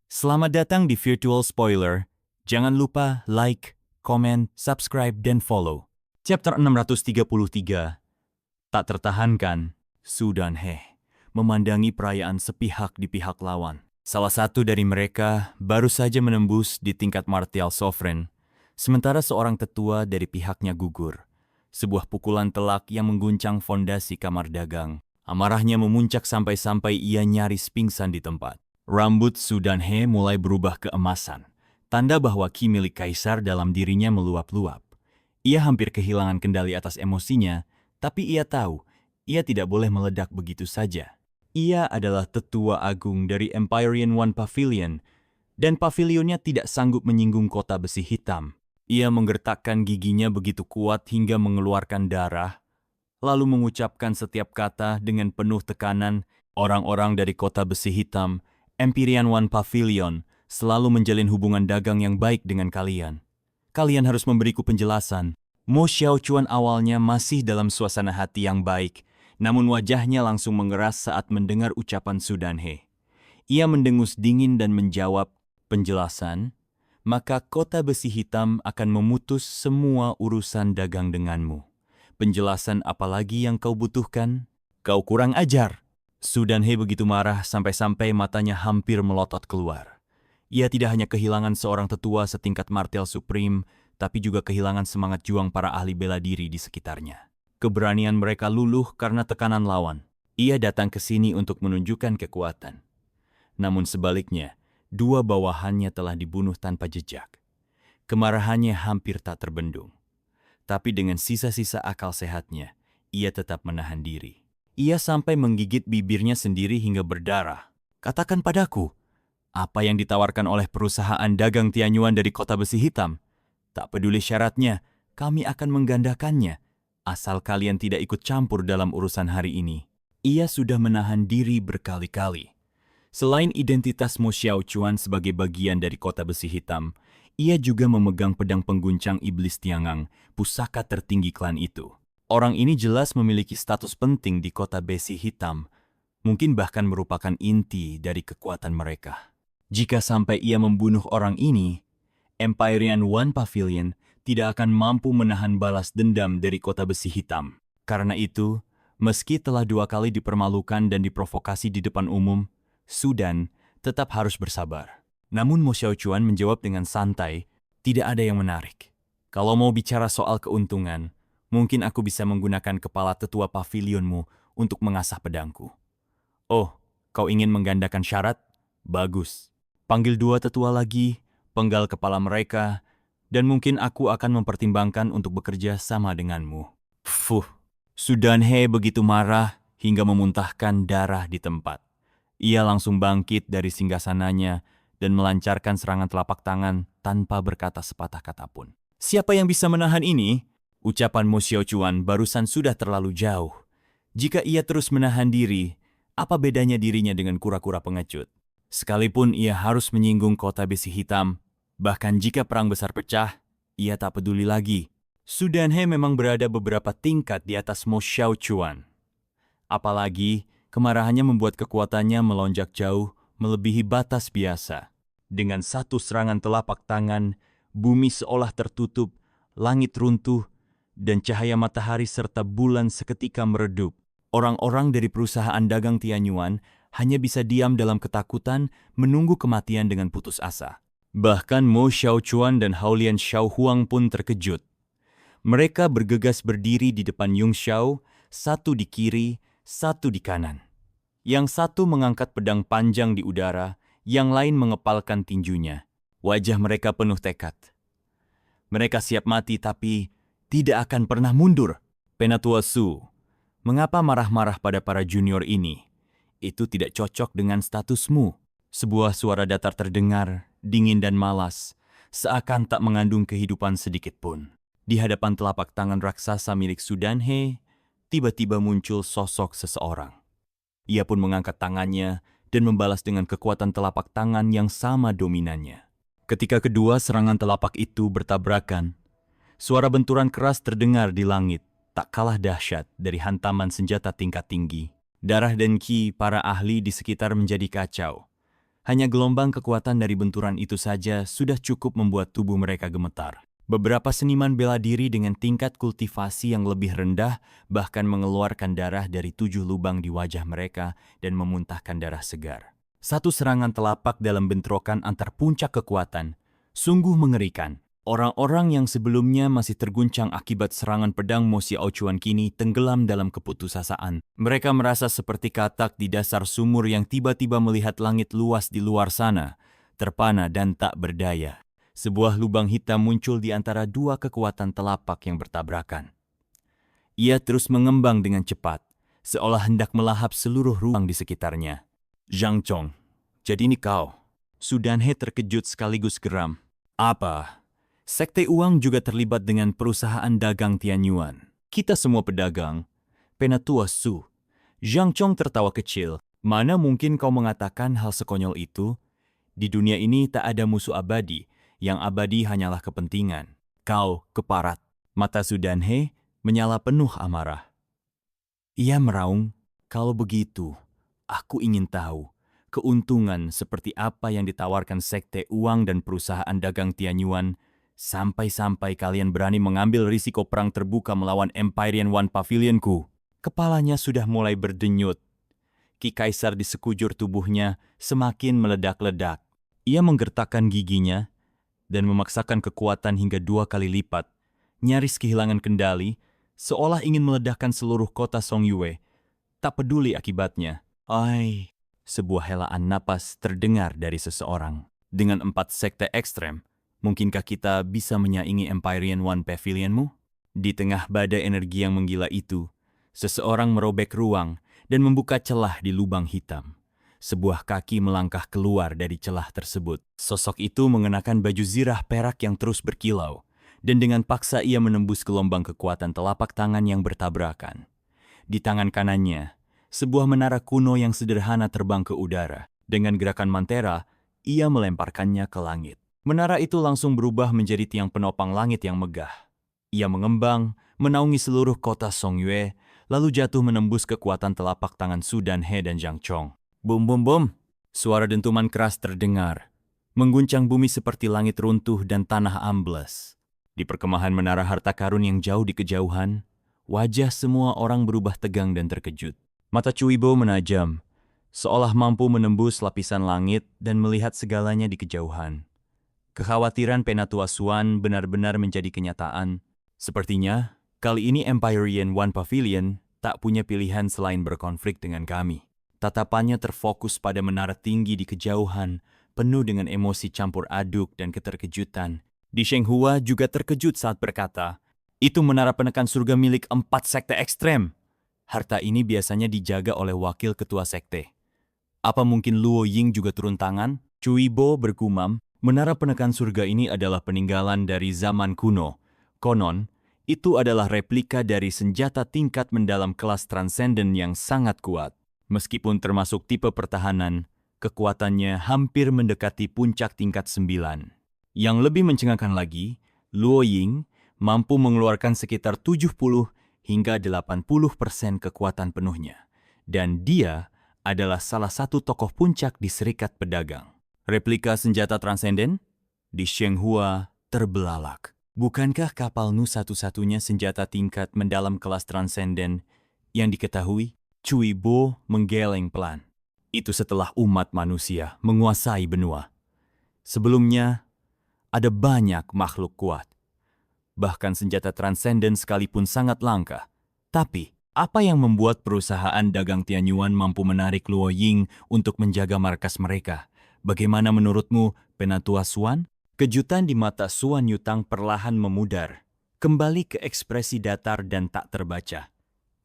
Selamat datang di Virtual Spoiler. Jangan lupa like, komen, subscribe, dan follow. Chapter 633. Tak tertahankan, Su dan He memandangi perayaan sepihak di pihak lawan. Salah satu dari mereka baru saja menembus di tingkat martial sovereign, sementara seorang tetua dari pihaknya gugur. Sebuah pukulan telak yang mengguncang fondasi kamar dagang. Amarahnya memuncak sampai-sampai ia nyaris pingsan di tempat. Rambut Su dan He mulai berubah keemasan, tanda bahwa ki milik kaisar dalam dirinya meluap-luap. Ia hampir kehilangan kendali atas emosinya, tapi ia tahu ia tidak boleh meledak begitu saja. Ia adalah tetua agung dari Empyrean One Pavilion, dan pavilionnya tidak sanggup menyinggung kota besi hitam. Ia menggertakkan giginya begitu kuat hingga mengeluarkan darah, lalu mengucapkan setiap kata dengan penuh tekanan. Orang-orang dari kota besi hitam, Empyrean One Pavilion, selalu menjalin hubungan dagang yang baik dengan kalian. Kalian harus memberiku penjelasan. Mo Xiaochuan awalnya masih dalam suasana hati yang baik, namun wajahnya langsung mengeras saat mendengar ucapan Su dan He. Ia mendengus dingin dan menjawab, penjelasan, maka kota besi hitam akan memutus semua urusan dagang denganmu. Penjelasan apalagi yang kau butuhkan? Kau kurang ajar. Su dan He begitu marah sampai-sampai matanya hampir melotot keluar. Ia tidak hanya kehilangan seorang tetua setingkat martial supreme, tapi juga kehilangan semangat juang para ahli bela diri di sekitarnya. Keberanian mereka luluh karena tekanan lawan. Ia datang ke sini untuk menunjukkan kekuatan. Namun sebaliknya, dua bawahannya telah dibunuh tanpa jejak. Kemarahannya hampir tak terbendung. Tapi dengan sisa-sisa akal sehatnya, ia tetap menahan diri. Ia sampai menggigit bibirnya sendiri hingga berdarah. Katakan padaku, apa yang ditawarkan oleh perusahaan dagang Tianyuan dari kota besi hitam? Tak peduli syaratnya, kami akan menggandakannya, asal kalian tidak ikut campur dalam urusan hari ini. Ia sudah menahan diri berkali-kali. Selain identitas Mo Xiaochuan sebagai bagian dari kota besi hitam, ia juga memegang pedang pengguncang iblis Tiangang, pusaka tertinggi klan itu. Orang ini jelas memiliki status penting di kota besi hitam, mungkin bahkan merupakan inti dari kekuatan mereka. Jika sampai ia membunuh orang ini, Empyrean One Pavilion tidak akan mampu menahan balas dendam dari kota besi hitam. Karena itu, meski telah 2 kali dipermalukan dan diprovokasi di depan umum, Su dan tetap harus bersabar. Namun Mo Xiaochuan menjawab dengan santai, tidak ada yang menarik. Kalau mau bicara soal keuntungan, mungkin aku bisa menggunakan kepala tetua pavilionmu untuk mengasah pedangku. Oh, kau ingin menggandakan syarat? Bagus. Panggil 2 tetua lagi, penggal kepala mereka, dan mungkin aku akan mempertimbangkan untuk bekerja sama denganmu. Fuh, Su dan He begitu marah hingga memuntahkan darah di tempat. Ia langsung bangkit dari singgasananya dan melancarkan serangan telapak tangan tanpa berkata sepatah kata pun. Siapa yang bisa menahan ini? Ucapan Mo Xiaochuan barusan sudah terlalu jauh. Jika ia terus menahan diri, apa bedanya dirinya dengan kura-kura pengecut? Sekalipun ia harus menyinggung kota besi hitam, bahkan jika perang besar pecah, ia tak peduli lagi. Su dan He memang berada beberapa tingkat di atas Mo Xiaochuan. Apalagi, kemarahannya membuat kekuatannya melonjak jauh melebihi batas biasa. Dengan satu serangan telapak tangan, bumi seolah tertutup, langit runtuh, dan cahaya matahari serta bulan seketika meredup. Orang-orang dari perusahaan dagang Tianyuan hanya bisa diam dalam ketakutan menunggu kematian dengan putus asa. Bahkan Mo Xiaochuan dan Haolian Xiaohuang pun terkejut. Mereka bergegas berdiri di depan Yung Xiao, satu di kiri, satu di kanan. Yang satu mengangkat pedang panjang di udara, yang lain mengepalkan tinjunya. Wajah mereka penuh tekad. Mereka siap mati tapi tidak akan pernah mundur. Penatua Su, mengapa marah-marah pada para junior ini? Itu tidak cocok dengan statusmu. Sebuah suara datar terdengar, dingin dan malas, seakan tak mengandung kehidupan sedikit pun. Di hadapan telapak tangan raksasa milik Su dan He, tiba-tiba muncul sosok seseorang. Ia pun mengangkat tangannya dan membalas dengan kekuatan telapak tangan yang sama dominannya. Ketika kedua serangan telapak itu bertabrakan, suara benturan keras terdengar di langit, tak kalah dahsyat dari hantaman senjata tingkat tinggi. Darah dan ki para ahli di sekitar menjadi kacau. Hanya gelombang kekuatan dari benturan itu saja sudah cukup membuat tubuh mereka gemetar. Beberapa seniman bela diri dengan tingkat kultivasi yang lebih rendah bahkan mengeluarkan darah dari 7 lubang di wajah mereka dan memuntahkan darah segar. Satu serangan telapak dalam bentrokan antar puncak kekuatan, sungguh mengerikan. Orang-orang yang sebelumnya masih terguncang akibat serangan pedang Mo Xiaochuan kini tenggelam dalam keputusasaan. Mereka merasa seperti katak di dasar sumur yang tiba-tiba melihat langit luas di luar sana, terpana dan tak berdaya. Sebuah lubang hitam muncul di antara dua kekuatan telapak yang bertabrakan. Ia terus mengembang dengan cepat, seolah hendak melahap seluruh ruang di sekitarnya. Zhang Chong, jadi ini kau? Su Danhe terkejut sekaligus geram. Apa? Sekte Uang juga terlibat dengan perusahaan dagang Tianyuan. Kita semua pedagang. Penatua Su. Zhang Chong tertawa kecil. Mana mungkin kau mengatakan hal sekonyol itu? Di dunia ini tak ada musuh abadi. Yang abadi hanyalah kepentingan. Kau keparat. Mata Su Danhe menyala penuh amarah. Ia meraung, kalau begitu, aku ingin tahu keuntungan seperti apa yang ditawarkan Sekte Uang dan perusahaan dagang Tianyuan sampai-sampai kalian berani mengambil risiko perang terbuka melawan Empyrean One Pavilionku. Kepalanya sudah mulai berdenyut. Ki Kaisar di sekujur tubuhnya semakin meledak-ledak. Ia menggertakkan giginya dan memaksakan kekuatan hingga 2 kali lipat, nyaris kehilangan kendali, seolah ingin meledakkan seluruh kota Songyue. Tak peduli akibatnya. Ai, sebuah helaan napas terdengar dari seseorang. Dengan 4 sekte ekstrem, mungkinkah kita bisa menyaingi Empyrean One Pavilionmu? Di tengah badai energi yang menggila itu, seseorang merobek ruang dan membuka celah di lubang hitam. Sebuah kaki melangkah keluar dari celah tersebut. Sosok itu mengenakan baju zirah perak yang terus berkilau, dan dengan paksa ia menembus gelombang kekuatan telapak tangan yang bertabrakan. Di tangan kanannya, sebuah menara kuno yang sederhana terbang ke udara. Dengan gerakan mantera, ia melemparkannya ke langit. Menara itu langsung berubah menjadi tiang penopang langit yang megah. Ia mengembang, menaungi seluruh kota Songyue, lalu jatuh menembus kekuatan telapak tangan Su Danhe dan Zhang Chong. Bum bum bum, suara dentuman keras terdengar, mengguncang bumi seperti langit runtuh dan tanah ambles. Di perkemahan menara harta karun yang jauh di kejauhan, wajah semua orang berubah tegang dan terkejut. Mata Cuibo menajam, seolah mampu menembus lapisan langit dan melihat segalanya di kejauhan. Kekhawatiran Penatua Suan benar-benar menjadi kenyataan. Sepertinya, kali ini Empyrean One Pavilion tak punya pilihan selain berkonflik dengan kami. Tatapannya terfokus pada menara tinggi di kejauhan, penuh dengan emosi campur aduk dan keterkejutan. Di Shenghua juga terkejut saat berkata, itu menara penekan surga milik 4 sekte ekstrem. Harta ini biasanya dijaga oleh wakil ketua sekte. Apa mungkin Luo Ying juga turun tangan? Cuibo bergumam, menara penekan surga ini adalah peninggalan dari zaman kuno. Konon, itu adalah replika dari senjata tingkat mendalam kelas transenden yang sangat kuat. Meskipun termasuk tipe pertahanan, kekuatannya hampir mendekati puncak tingkat 9. Yang lebih mencengangkan lagi, Luo Ying mampu mengeluarkan sekitar 70 hingga 80% kekuatan penuhnya. Dan dia adalah salah satu tokoh puncak di Serikat Pedagang. Replika senjata transenden? Di Shenghua terbelalak. Bukankah kapal Nu satu-satunya senjata tingkat mendalam kelas transenden yang diketahui? Cuibo menggeleng pelan. Itu setelah umat manusia menguasai benua. Sebelumnya, ada banyak makhluk kuat. Bahkan senjata transenden sekalipun sangat langka. Tapi, apa yang membuat perusahaan dagang Tianyuan mampu menarik Luo Ying untuk menjaga markas mereka? Bagaimana menurutmu, Penatua Suan? Kejutan di mata Suan Yutang perlahan memudar. Kembali ke ekspresi datar dan tak terbaca.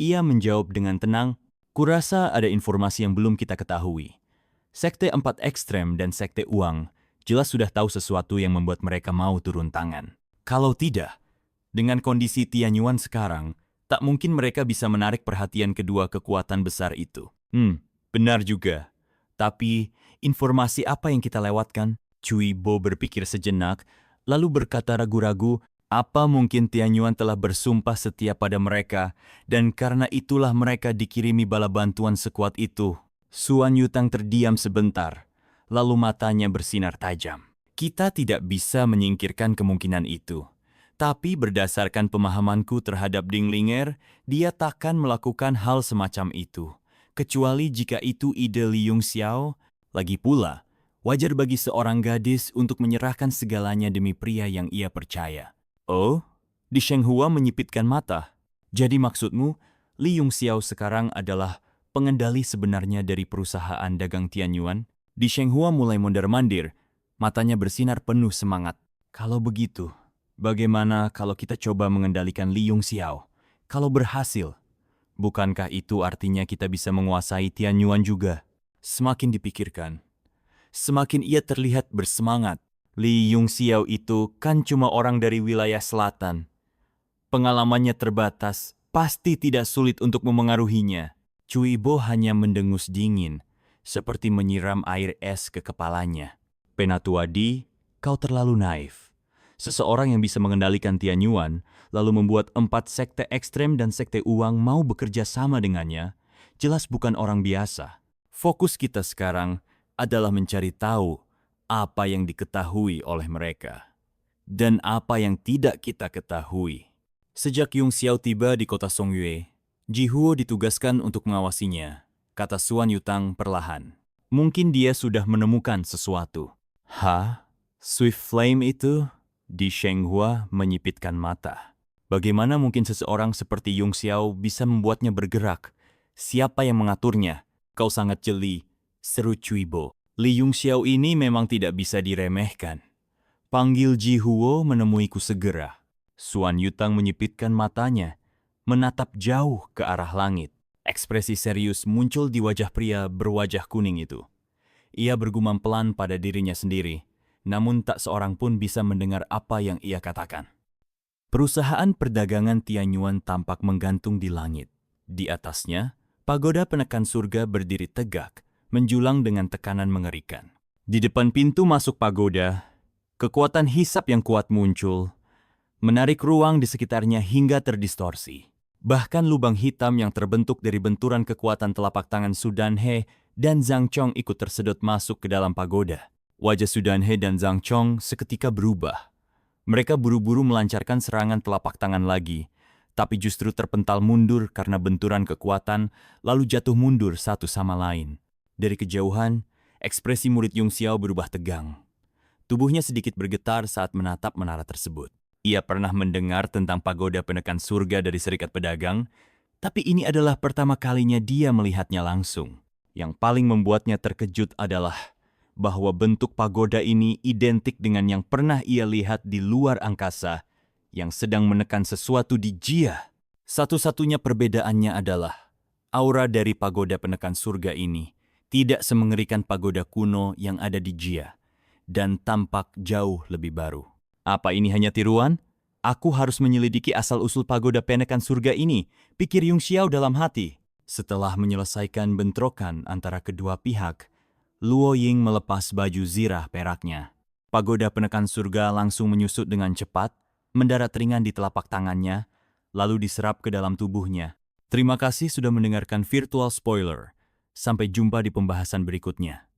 Ia menjawab dengan tenang, kurasa ada informasi yang belum kita ketahui. Sekte 4 ekstrem dan Sekte Uang jelas sudah tahu sesuatu yang membuat mereka mau turun tangan. Kalau tidak, dengan kondisi Tianyuan sekarang, tak mungkin mereka bisa menarik perhatian kedua kekuatan besar itu. Benar juga. Tapi, informasi apa yang kita lewatkan? Cuibo berpikir sejenak, lalu berkata ragu-ragu, apa mungkin Tianyuan telah bersumpah setia pada mereka, dan karena itulah mereka dikirimi bala bantuan sekuat itu? Suan Yutang terdiam sebentar, lalu matanya bersinar tajam. Kita tidak bisa menyingkirkan kemungkinan itu. Tapi berdasarkan pemahamanku terhadap Dinglinger, dia takkan melakukan hal semacam itu. Kecuali jika itu ide Li Yongxiao. Lagi pula, wajar bagi seorang gadis untuk menyerahkan segalanya demi pria yang ia percaya. Oh, Di Shenghua menyipitkan mata. Jadi maksudmu, Li Yongxiao sekarang adalah pengendali sebenarnya dari perusahaan dagang Tianyuan? Di Shenghua mulai mondar-mandir, matanya bersinar penuh semangat. Kalau begitu, bagaimana kalau kita coba mengendalikan Li Yongxiao? Kalau berhasil, bukankah itu artinya kita bisa menguasai Tianyuan juga? Semakin dipikirkan, semakin ia terlihat bersemangat. Li Yongxiao itu kan cuma orang dari wilayah selatan. Pengalamannya terbatas, pasti tidak sulit untuk memengaruhinya. Cui Bo hanya mendengus dingin, seperti menyiram air es ke kepalanya. Penatua Di, kau terlalu naif. Seseorang yang bisa mengendalikan Tianyuan, lalu membuat 4 sekte ekstrem dan sekte uang mau bekerja sama dengannya, jelas bukan orang biasa. Fokus kita sekarang adalah mencari tahu apa yang diketahui oleh mereka dan apa yang tidak kita ketahui. Sejak Yongxiao tiba di kota Songyue, Ji Huo ditugaskan untuk mengawasinya, kata Suan Yutang perlahan. Mungkin dia sudah menemukan sesuatu. Hah? Swift Flame itu? Di Shenghua menyipitkan mata. Bagaimana mungkin seseorang seperti Yongxiao bisa membuatnya bergerak? Siapa yang mengaturnya? Kau sangat jeli, seru Cui Bo. Li Yongxiao ini memang tidak bisa diremehkan. Panggil Ji Huo menemuiku segera. Suan Yutang menyipitkan matanya, menatap jauh ke arah langit. Ekspresi serius muncul di wajah pria berwajah kuning itu. Ia bergumam pelan pada dirinya sendiri, namun tak seorang pun bisa mendengar apa yang ia katakan. Perusahaan perdagangan Tianyuan tampak menggantung di langit. Di atasnya, pagoda penekan surga berdiri tegak, menjulang dengan tekanan mengerikan. Di depan pintu masuk pagoda, kekuatan hisap yang kuat muncul, menarik ruang di sekitarnya hingga terdistorsi. Bahkan lubang hitam yang terbentuk dari benturan kekuatan telapak tangan Sudanhe dan Zhang Chong ikut tersedot masuk ke dalam pagoda. Wajah Sudanhe dan Zhang Chong seketika berubah. Mereka buru-buru melancarkan serangan telapak tangan lagi, tapi justru terpental mundur karena benturan kekuatan, lalu jatuh mundur satu sama lain. Dari kejauhan, ekspresi murid Yongxiao berubah tegang. Tubuhnya sedikit bergetar saat menatap menara tersebut. Ia pernah mendengar tentang pagoda penekan surga dari Serikat Pedagang, tapi ini adalah pertama kalinya dia melihatnya langsung. Yang paling membuatnya terkejut adalah bahwa bentuk pagoda ini identik dengan yang pernah ia lihat di luar angkasa yang sedang menekan sesuatu di Jia. Satu-satunya perbedaannya adalah aura dari pagoda penekan surga ini tidak semengerikan pagoda kuno yang ada di Jia dan tampak jauh lebih baru. Apa ini hanya tiruan? Aku harus menyelidiki asal-usul pagoda penekan surga ini, pikir Yongxiao dalam hati. Setelah menyelesaikan bentrokan antara kedua pihak, Luo Ying melepas baju zirah peraknya. Pagoda penekan surga langsung menyusut dengan cepat, mendarat ringan di telapak tangannya, lalu diserap ke dalam tubuhnya. Terima kasih sudah mendengarkan Virtual Spoiler. Sampai jumpa di pembahasan berikutnya.